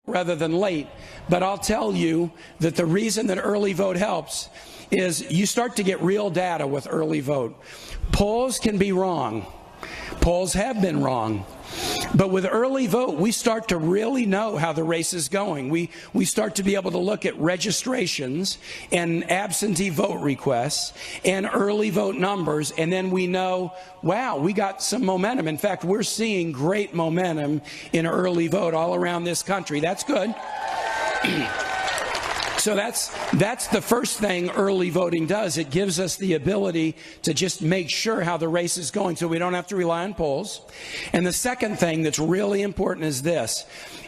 rather than late. But I'll tell you that the reason that early vote helps is you start to get real data with early vote. Polls can be wrong. Polls have been wrong. But with early vote, we start to really know how the race is going. We start to be able to look at registrations and absentee vote requests and early vote numbers, and then we know, wow, we got some momentum. In fact, we're seeing great momentum in early vote all around this country. That's good. So that's the first thing early voting does. It gives us the ability to just make sure how the race is going so we don't have to rely on polls. And the second thing that's really important is this.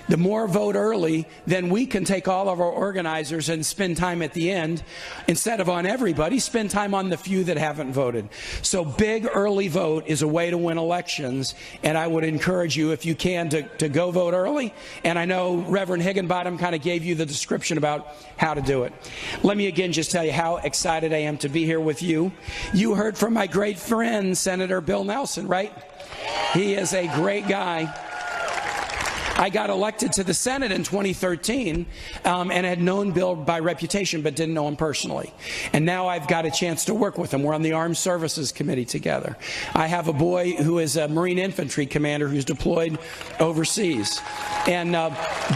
The more vote early, then we can take all of our organizers and spend time at the end. Instead of on everybody, spend time on the few that haven't voted. So big early vote is a way to win elections, and I would encourage you, if you can, to go vote early. And I know Reverend Higginbottom kind of gave you the description about how to do it. Let me again just tell you how excited I am to be here with you. You heard from my great friend, Senator Bill Nelson, right? He is a great guy. I got elected to the Senate in 2013 and had known Bill by reputation but didn't know him personally. And now I've got a chance to work with him. We're on the Armed Services Committee together. I have a boy who is a Marine Infantry commander who's deployed overseas. And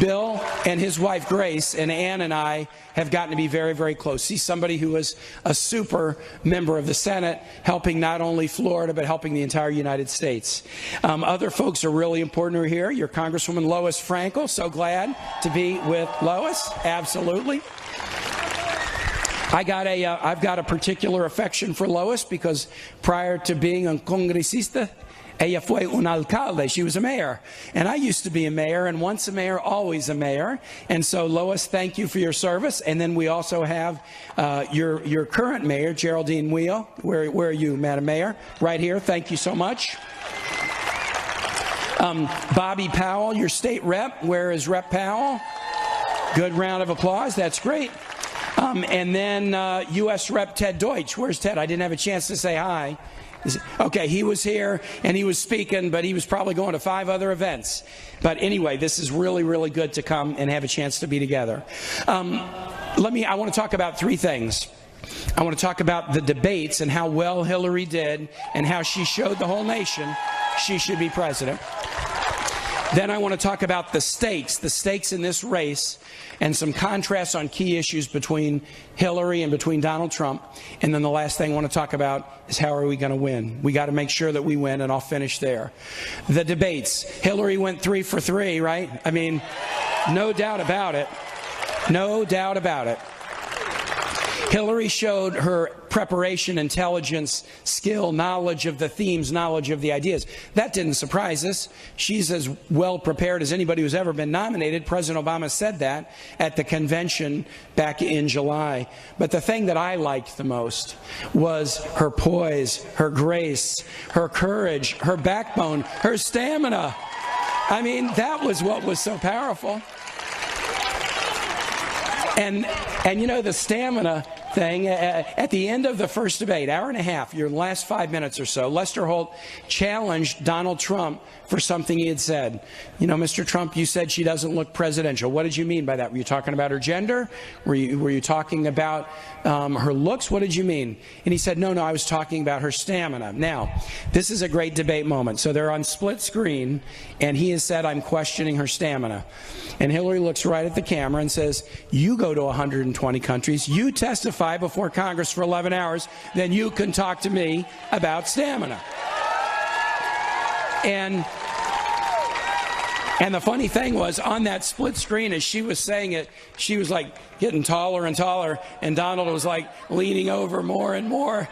Bill and his wife Grace and Ann and I have gotten to be very, very close. He's somebody who is a super member of the Senate, helping not only Florida, but helping the entire United States. Other folks are really important who are here. Your Congresswoman Lois Frankel, so glad to be with Lois, absolutely. I've got a particular affection for Lois because prior to being a congresista, ella fue un alcalde. She was a mayor. And I used to be a mayor, and once a mayor, always a mayor. And so, Lois, thank you for your service. And then we also have your current mayor, Geraldine Wheel. Where are you, Madam Mayor? Right here. Thank you so much. Bobby Powell, your state rep. Where is Rep Powell? Good round of applause. That's great. And then U.S. Rep Ted Deutsch. Where's Ted? I didn't have a chance to say hi. Okay, he was here and he was speaking, but he was probably going to 5 other events. But anyway, this is really, really good to come and have a chance to be together. I want to talk about 3 things. I want to talk about the debates and how well Hillary did and how she showed the whole nation she should be president. Then I want to talk about the stakes in this race and some contrasts on key issues between Hillary and between Donald Trump. And then the last thing I want to talk about is how are we going to win? We got to make sure that we win, and I'll finish there. The debates. Hillary went 3 for 3, right? I mean, no doubt about it. No doubt about it. Hillary showed her preparation, intelligence, skill, knowledge of the themes, knowledge of the ideas. That didn't surprise us. She's as well prepared as anybody who's ever been nominated. President Obama said that at the convention back in July. But the thing that I liked the most was her poise, her grace, her courage, her backbone, her stamina. I mean, that was what was so powerful. And you know, the stamina thing, at the end of the first debate, hour and a half, your last 5 minutes or so, Lester Holt challenged Donald Trump for something he had said. You know, Mr. Trump, you said she doesn't look presidential. What did you mean by that? Were you talking about her gender? Were you talking about her looks? What did you mean? And he said, no, I was talking about her stamina. Now, this is a great debate moment. So they're on split screen, and he has said, I'm questioning her stamina. And Hillary looks right at the camera and says, you go to 120 countries, you testify before Congress for 11 hours, then you can talk to me about stamina. And the funny thing was, on that split screen, as she was saying it, she was like getting taller and taller, and Donald was like leaning over more and more.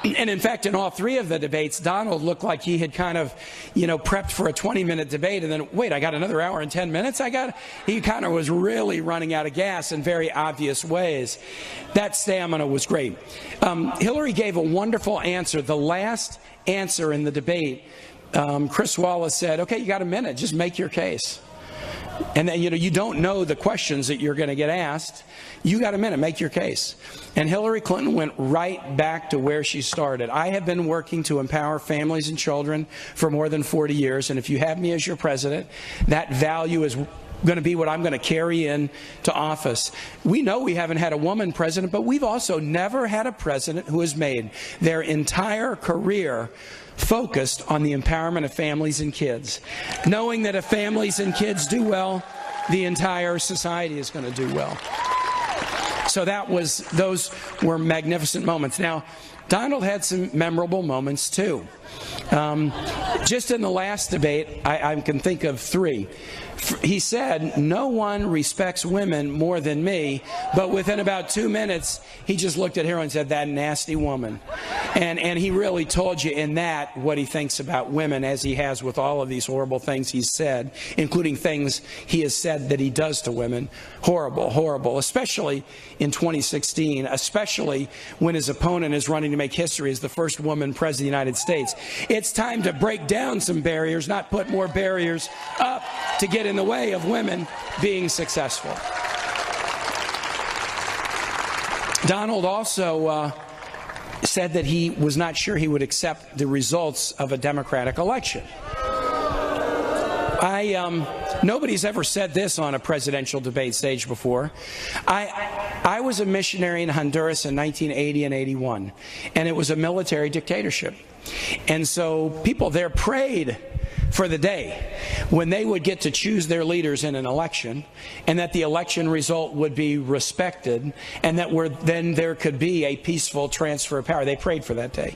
And in fact, in all 3 of the debates, Donald looked like he had kind of, prepped for a 20-minute debate, and then, wait, I got another hour and 10 minutes? He kind of was really running out of gas in very obvious ways. That stamina was great. Hillary gave a wonderful answer. The last answer in the debate, Chris Wallace said, okay, you got a minute, just make your case. And then, you don't know the questions that you're going to get asked. You got a minute, make your case. And Hillary Clinton went right back to where she started. I have been working to empower families and children for more than 40 years. And if you have me as your president, that value is going to be what I'm going to carry into office. We know we haven't had a woman president, but we've also never had a president who has made their entire career focused on the empowerment of families and kids, knowing that if families and kids do well, the entire society is going to do well. So those were magnificent moments. Now, Donald had some memorable moments too. Just in the last debate, I can think of three. He said, "No one respects women more than me," but within about 2 minutes, he just looked at her and said, "That nasty woman." And he really told you in that what he thinks about women, as he has with all of these horrible things he's said, including things he has said that he does to women. Horrible, horrible, especially in 2016, especially when his opponent is running to make history as the first woman president of the United States. It's time to break down some barriers, not put more barriers up to get in the way of women being successful. Donald also said that he was not sure he would accept the results of a Democratic election. Nobody's ever said this on a presidential debate stage before. I was a missionary in Honduras in 1980 and 81, and it was a military dictatorship. And so people there prayed for the day when they would get to choose their leaders in an election, and that the election result would be respected, and that then there could be a peaceful transfer of power. They prayed for that day.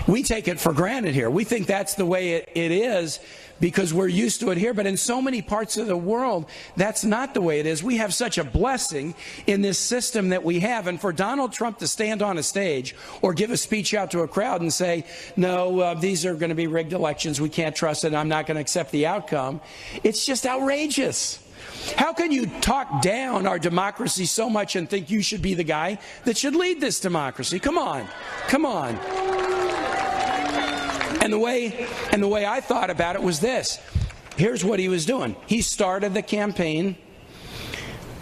We take it for granted here. We think that's the way it is because we're used to it here, but in so many parts of the world, that's not the way it is. We have such a blessing in this system that we have, and for Donald Trump to stand on a stage or give a speech out to a crowd and say, "No, these are going to be rigged elections, we can't trust it, I'm not going to accept the outcome," it's just outrageous. How can you talk down our democracy so much and think you should be the guy that should lead this democracy? Come on, come on. And the way I thought about it was this. Here's what he was doing. He started the campaign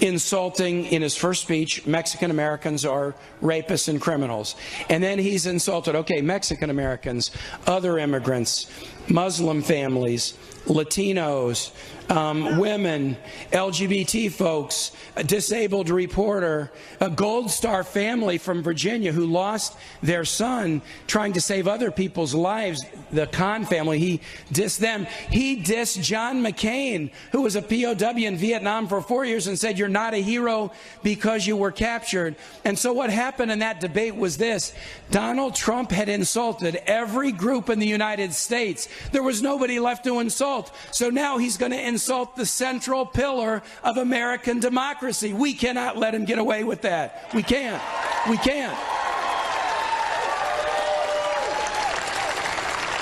insulting, in his first speech, Mexican Americans are rapists and criminals. And then he's insulted, okay, Mexican Americans, other immigrants, Muslim families, Latinos, women, LGBT folks, a disabled reporter, a Gold Star family from Virginia who lost their son trying to save other people's lives, the Khan family. He dissed them. He dissed John McCain, who was a POW in Vietnam for 4 years, and said, "You're not a hero because you were captured." And so what happened in that debate was this. Donald Trump had insulted every group in the United States. There was nobody left to insult. So now he's going to insult the central pillar of American democracy. We cannot let him get away with that. We can't. We can't.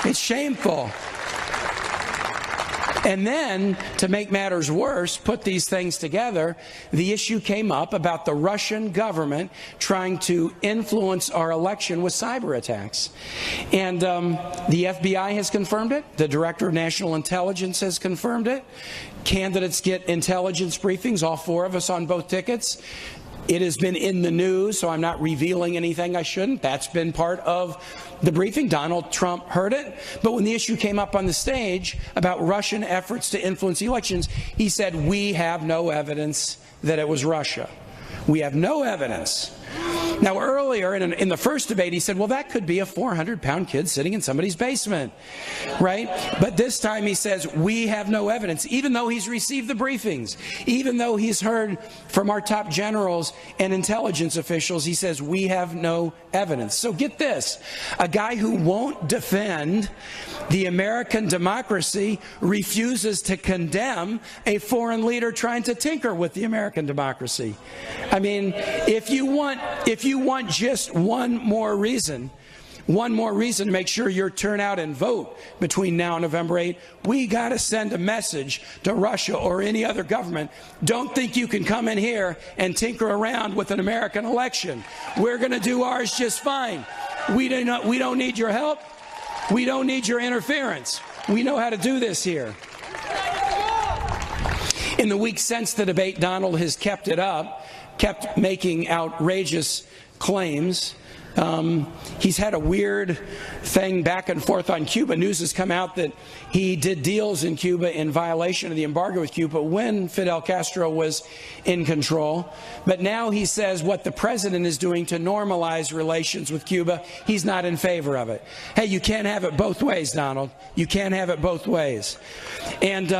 It's shameful. And then, to make matters worse, put these things together, the issue came up about the Russian government trying to influence our election with cyber attacks. And the FBI has confirmed it. The Director of National Intelligence has confirmed it. Candidates get intelligence briefings, all four of us on both tickets. It has been in the news, so I'm not revealing anything I shouldn't. That's been part of the briefing. Donald Trump heard it. But when the issue came up on the stage about Russian efforts to influence elections, he said, "We have no evidence that it was Russia. We have no evidence." Now, earlier in the first debate, he said, well, that could be a 400-pound kid sitting in somebody's basement, right? But this time he says, we have no evidence, even though he's received the briefings, even though he's heard from our top generals and intelligence officials. He says, we have no evidence. So get this, a guy who won't defend the American democracy refuses to condemn a foreign leader trying to tinker with the American democracy. I mean, if you want just one more reason to make sure you turn out and vote between now and November 8th, we got to send a message to Russia or any other government. Don't think you can come in here and tinker around with an American election. We're going to do ours just fine. We don't need your help. We don't need your interference. We know how to do this here. In the weeks since the debate, Donald has kept it up, kept making outrageous claims. He's had a weird thing back and forth on Cuba. News has come out that he did deals in Cuba in violation of the embargo with Cuba when Fidel Castro was in control. But now he says what the president is doing to normalize relations with Cuba, he's not in favor of it. Hey, you can't have it both ways, Donald. You can't have it both ways. And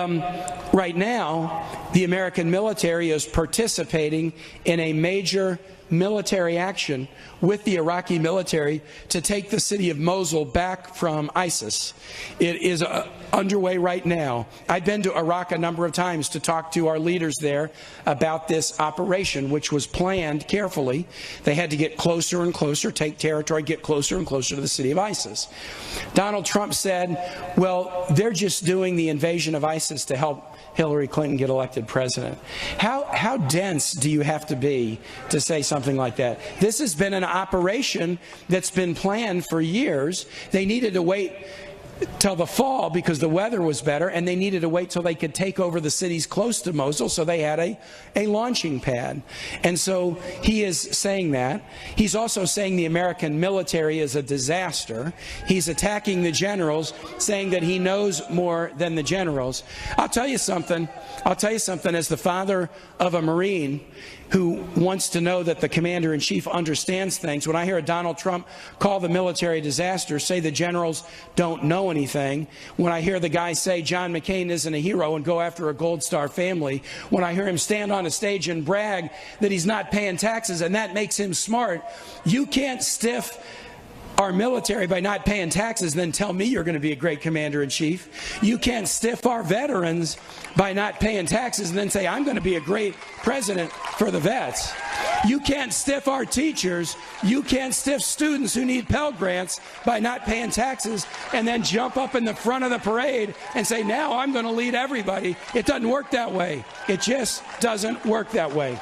right now, the American military is participating in a major military action with the Iraqi military to take the city of Mosul back from ISIS. It is underway right now. I've been to Iraq a number of times to talk to our leaders there about this operation, which was planned carefully. They had to get closer and closer, take territory, get closer and closer to the city of ISIS. Donald Trump said, well, they're just doing the invasion of ISIS to help Hillary Clinton get elected president. How dense do you have to be to say something like that? This has been an operation that's been planned for years. They needed to wait till the fall because the weather was better, and they needed to wait till they could take over the cities close to Mosul, so they had a launching pad. And so he is saying that. He's also saying the American military is a disaster. He's attacking the generals, saying that he knows more than the generals. I'll tell you something. As the father of a Marine who wants to know that the commander-in-chief understands things, when I hear Donald Trump call the military a disaster, say the generals don't know anything, when I hear the guy say John McCain isn't a hero and go after a Gold Star family, when I hear him stand on a stage and brag that he's not paying taxes and that makes him smart, you can't stiff our military by not paying taxes, then tell me you're going to be a great commander-in-chief. You can't stiff our veterans by not paying taxes and then say, I'm going to be a great president for the vets. You can't stiff our teachers. You can't stiff students who need Pell Grants by not paying taxes and then jump up in the front of the parade and say, now I'm going to lead everybody. It doesn't work that way. It just doesn't work that way.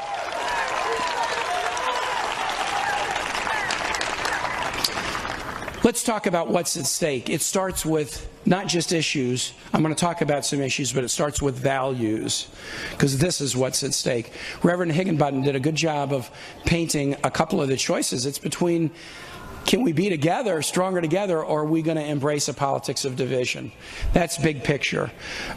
Let's talk about what's at stake. It starts with not just issues. I'm going to talk about some issues, but it starts with values, because this is what's at stake. Reverend Higginbottom did a good job of painting a couple of the choices. It's between, can we be together, stronger together, or are we going to embrace a politics of division? That's big picture.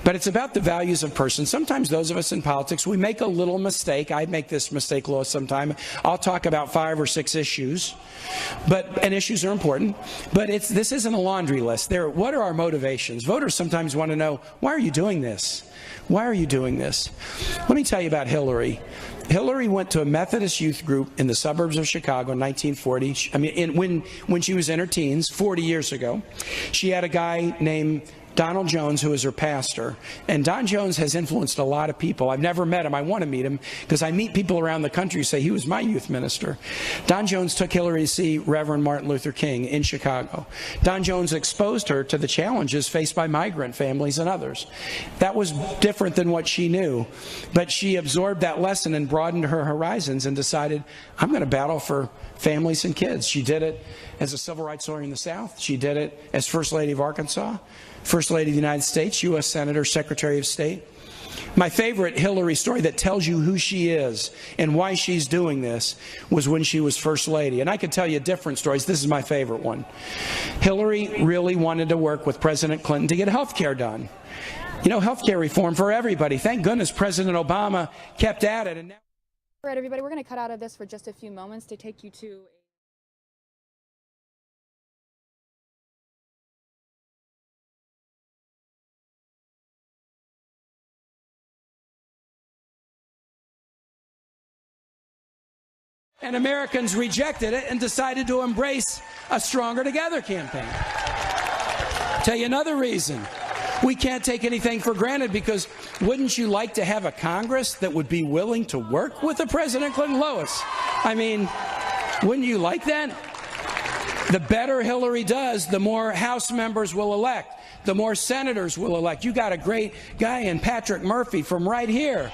But it's about the values of persons. Sometimes those of us in politics, we make a little mistake. I make this mistake, Lois, sometime. I'll talk about 5 or 6 issues, and issues are important. But this isn't a laundry list. What are our motivations? Voters sometimes want to know, why are you doing this? Why are you doing this? Let me tell you about Hillary. Hillary went to a Methodist youth group in the suburbs of Chicago in 1940. When she was in her teens, 40 years ago. She had a guy named Donald Jones, who is her pastor. And Don Jones has influenced a lot of people. I've never met him. I want to meet him because I meet people around the country who say he was my youth minister. Don Jones took Hillary to see Reverend Martin Luther King in Chicago. Don Jones exposed her to the challenges faced by migrant families and others. That was different than what she knew. But she absorbed that lesson and broadened her horizons and decided, I'm going to battle for families and kids. She did it as a civil rights lawyer in the South. She did it as First Lady of Arkansas, First Lady of the United States, U.S. Senator, Secretary of State. My favorite Hillary story that tells you who she is and why she's doing this was when she was First Lady. And I could tell you different stories. This is my favorite one. Hillary really wanted to work with President Clinton to get health care done. You know, health care reform for everybody. Thank goodness President Obama kept at it. And now all right, everybody, we're going to cut out of this for just a few moments to take you to and Americans rejected it and decided to embrace a Stronger Together campaign. Tell you another reason. We can't take anything for granted, because wouldn't you like to have a Congress that would be willing to work with the President Clinton? Lois, I mean, wouldn't you like that? The better Hillary does, the more House members will elect, the more senators will elect. You got a great guy in Patrick Murphy from right here.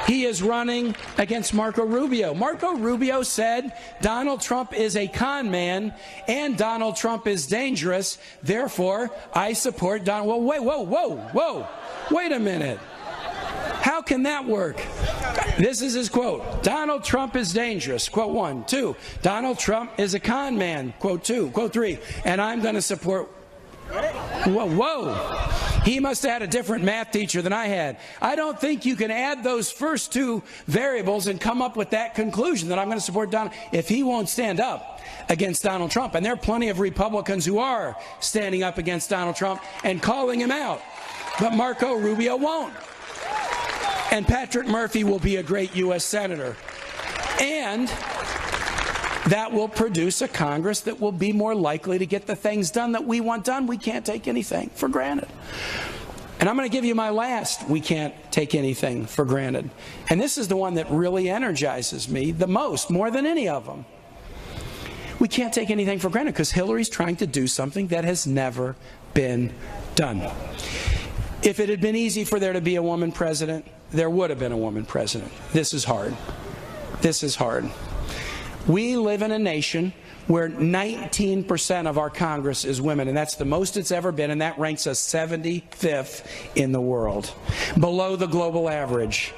He is running against Marco Rubio. Marco Rubio said Donald Trump is a con man and Donald Trump is dangerous. Therefore, I support Donald. Well, wait a minute. How can that work? This is his quote. Donald Trump is dangerous. Quote 1. 2. Donald Trump is a con man. Quote 2. Quote 3. And I'm going to support. Whoa. He must have had a different math teacher than I had. I don't think you can add those first two variables and come up with that conclusion that I'm going to support Donald if he won't stand up against Donald Trump. And there are plenty of Republicans who are standing up against Donald Trump and calling him out. But Marco Rubio won't. And Patrick Murphy will be a great U.S. Senator. And that will produce a Congress that will be more likely to get the things done that we want done. We can't take anything for granted. And I'm going to give you my last, we can't take anything for granted. And this is the one that really energizes me the most, more than any of them. We can't take anything for granted because Hillary's trying to do something that has never been done. If it had been easy for there to be a woman president, there would have been a woman president. This is hard. This is hard. We live in a nation where 19% of our Congress is women, and that's the most it's ever been, and that ranks us 75th in the world, below the global average.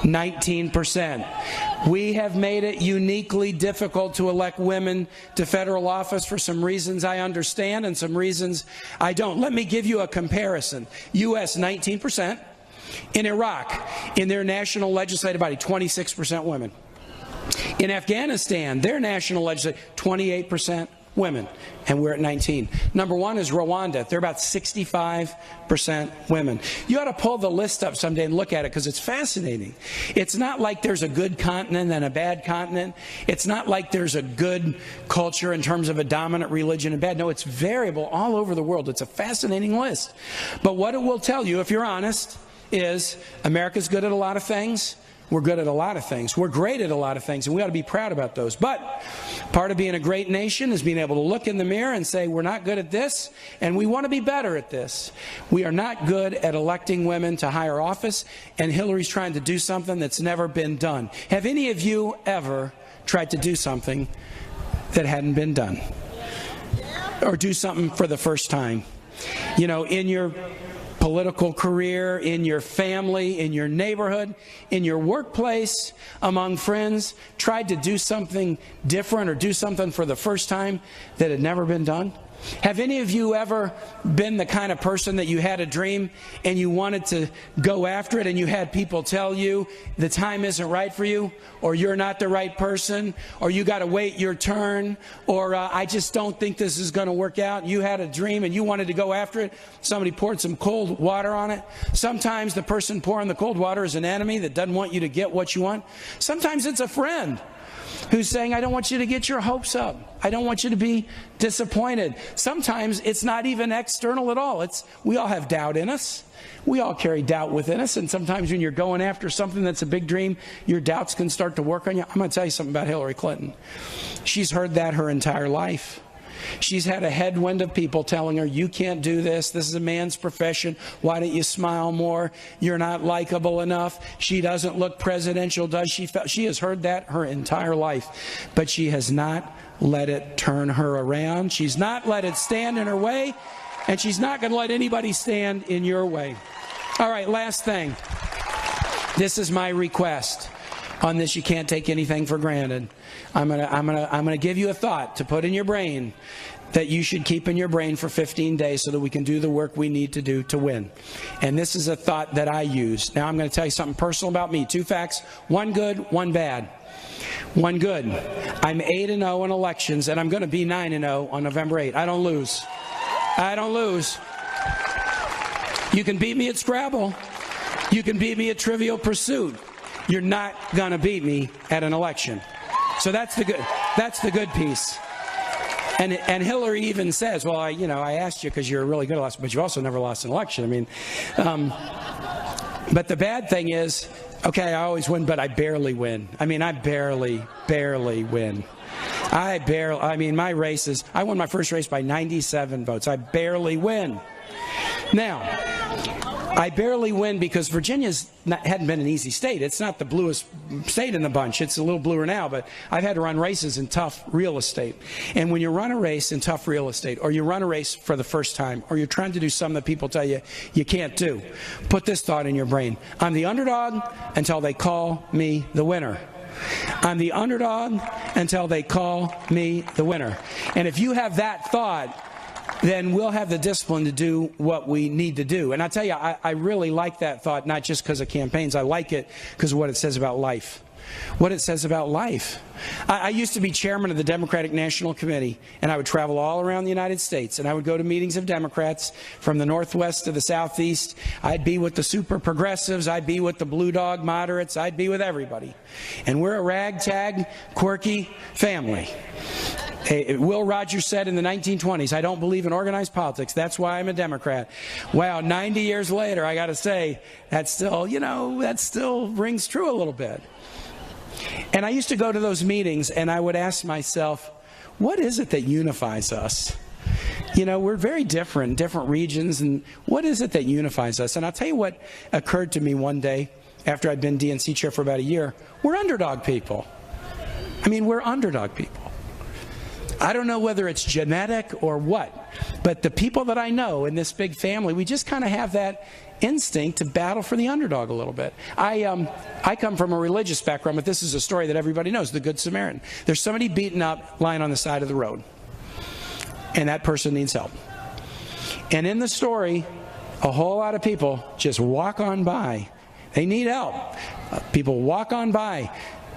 19%. We have made it uniquely difficult to elect women to federal office for some reasons I understand and some reasons I don't. Let me give you a comparison. U.S. 19%. In Iraq, in their national legislative body, 26% women. In Afghanistan, their national legislature, 28% women, and we're at 19. Number one is Rwanda. They're about 65% women. You ought to pull the list up someday and look at it because it's fascinating. It's not like there's a good continent and a bad continent. It's not like there's a good culture in terms of a dominant religion and bad. No, it's variable all over the world. It's a fascinating list. But what it will tell you, if you're honest, is America's good at a lot of things. We're good at a lot of things. We're great at a lot of things, and we ought to be proud about those. But part of being a great nation is being able to look in the mirror and say, we're not good at this, and we want to be better at this. We are not good at electing women to higher office, and Hillary's trying to do something that's never been done. Have any of you ever tried to do something that hadn't been done? Or do something for the first time? You know, in your political career, in your family, in your neighborhood, in your workplace, among friends, tried to do something different or do something for the first time that had never been done? Have any of you ever been the kind of person that you had a dream and you wanted to go after it and you had people tell you the time isn't right for you, or you're not the right person, or you got to wait your turn, or I just don't think this is going to work out? You had a dream and you wanted to go after it. Somebody poured some cold water on it. Sometimes the person pouring the cold water is an enemy that doesn't want you to get what you want. Sometimes it's a friend who's saying, I don't want you to get your hopes up. I don't want you to be disappointed. Sometimes it's not even external at all. We all have doubt in us. We all carry doubt within us. And sometimes when you're going after something that's a big dream, your doubts can start to work on you. I'm going to tell you something about Hillary Clinton. She's heard that her entire life. She's had a headwind of people telling her, you can't do this. This is a man's profession. Why don't you smile more? You're not likable enough. She doesn't look presidential, does she? She has heard that her entire life. But she has not let it turn her around. She's not let it stand in her way. And she's not going to let anybody stand in your way. All right, last thing. This is my request. On this, you can't take anything for granted. I'm gonna give you a thought to put in your brain that you should keep in your brain for 15 days so that we can do the work we need to do to win. And this is a thought that I use. Now I'm going to tell you something personal about me. 2 facts, one good, one bad. One good. I'm 8-0 in elections, and I'm going to be 9-0 on November 8th. I don't lose. I don't lose. You can beat me at Scrabble. You can beat me at Trivial Pursuit. You're not going to beat me at an election. So that's the good piece. And Hillary even says, well, I asked you because you're really good at election, but you also never lost an election. I mean, but the bad thing is, okay, I always win, but I barely win. I mean, I barely win. My races, I won my first race by 97 votes. I barely win. Now, I barely win because Virginia's hadn't been an easy state. It's not the bluest state in the bunch. It's a little bluer now, but I've had to run races in tough real estate. And when you run a race in tough real estate, or you run a race for the first time, or you're trying to do something that people tell you you can't do, put this thought in your brain. I'm the underdog until they call me the winner. I'm the underdog until they call me the winner. And if you have that thought, then we'll have the discipline to do what we need to do. And I tell you, I really like that thought, not just because of campaigns. I like it because of what it says about life. What it says about life. I used to be chairman of the Democratic National Committee, and I would travel all around the United States, and I would go to meetings of Democrats from the Northwest to the Southeast. I'd be with the super progressives. I'd be with the blue dog moderates. I'd be with everybody. And we're a ragtag, quirky family. Will Rogers said in the 1920s, I don't believe in organized politics. That's why I'm a Democrat. Wow, 90 years later, I got to say, that still, that still rings true a little bit. And I used to go to those meetings, and I would ask myself, what is it that unifies us? We're very different in different regions, and what is it that unifies us? And I'll tell you what occurred to me one day after I'd been DNC chair for about a year. We're underdog people. We're underdog people. I don't know whether it's genetic or what, but the people that I know in this big family, we just kind of have that instinct to battle for the underdog a little bit. I come from a religious background, but this is a story that everybody knows, the Good Samaritan. There's somebody beaten up, lying on the side of the road, and that person needs help. And in the story, a whole lot of people just walk on by. They need help. People walk on by.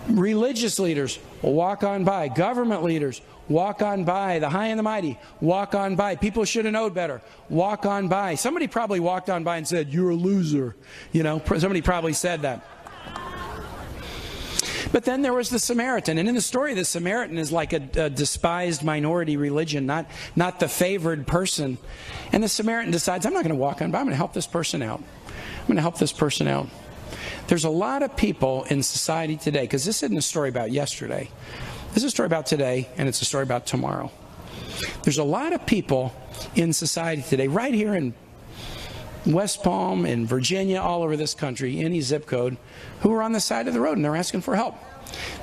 Religious leaders walk on by. Government leaders walk on by. The high and the mighty walk on by. People should have known better. Walk on by. Somebody probably walked on by and said, "You're a loser." Somebody probably said that. But then there was the Samaritan. And in the story, the Samaritan is like a despised minority religion, not the favored person. And the Samaritan decides, I'm not going to walk on by. I'm going to help this person out. I'm going to help this person out. There's a lot of people in society today, because this isn't a story about yesterday. This is a story about today, and it's a story about tomorrow. There's a lot of people in society today, right here in West Palm, in Virginia, all over this country, any zip code, who are on the side of the road and they're asking for help.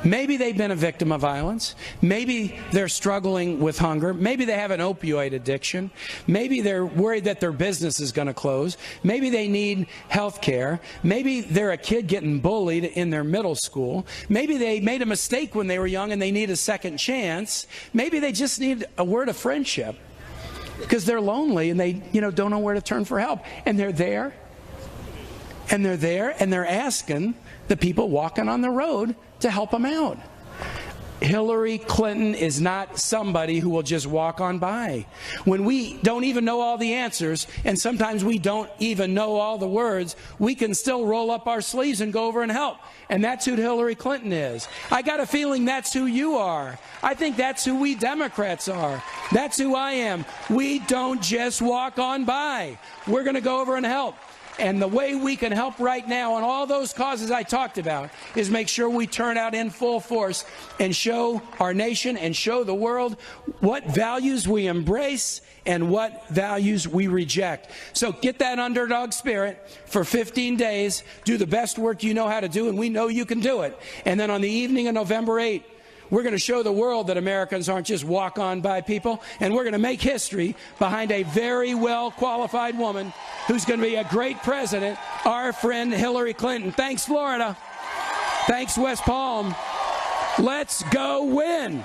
Maybe they've been a victim of violence. Maybe they're struggling with hunger. Maybe they have an opioid addiction. Maybe they're worried that their business is going to close. Maybe they need health care. Maybe they're a kid getting bullied in their middle school. Maybe they made a mistake when they were young and they need a second chance. Maybe they just need a word of friendship because they're lonely and they don't know where to turn for help. And they're there. And they're there and they're asking the people walking on the road to help them out. Hillary Clinton is not somebody who will just walk on by. When we don't even know all the answers, and sometimes we don't even know all the words, we can still roll up our sleeves and go over and help. And that's who Hillary Clinton is. I got a feeling that's who you are. I think that's who we Democrats are. That's who I am. We don't just walk on by. We're going to go over and help. And the way we can help right now on all those causes I talked about is make sure we turn out in full force and show our nation and show the world what values we embrace and what values we reject. So get that underdog spirit for 15 days. Do the best work you know how to do, and we know you can do it. And then on the evening of November 8th, we're going to show the world that Americans aren't just walk-on-by people, and we're going to make history behind a very well-qualified woman who's going to be a great president, our friend Hillary Clinton. Thanks, Florida. Thanks, West Palm. Let's go win.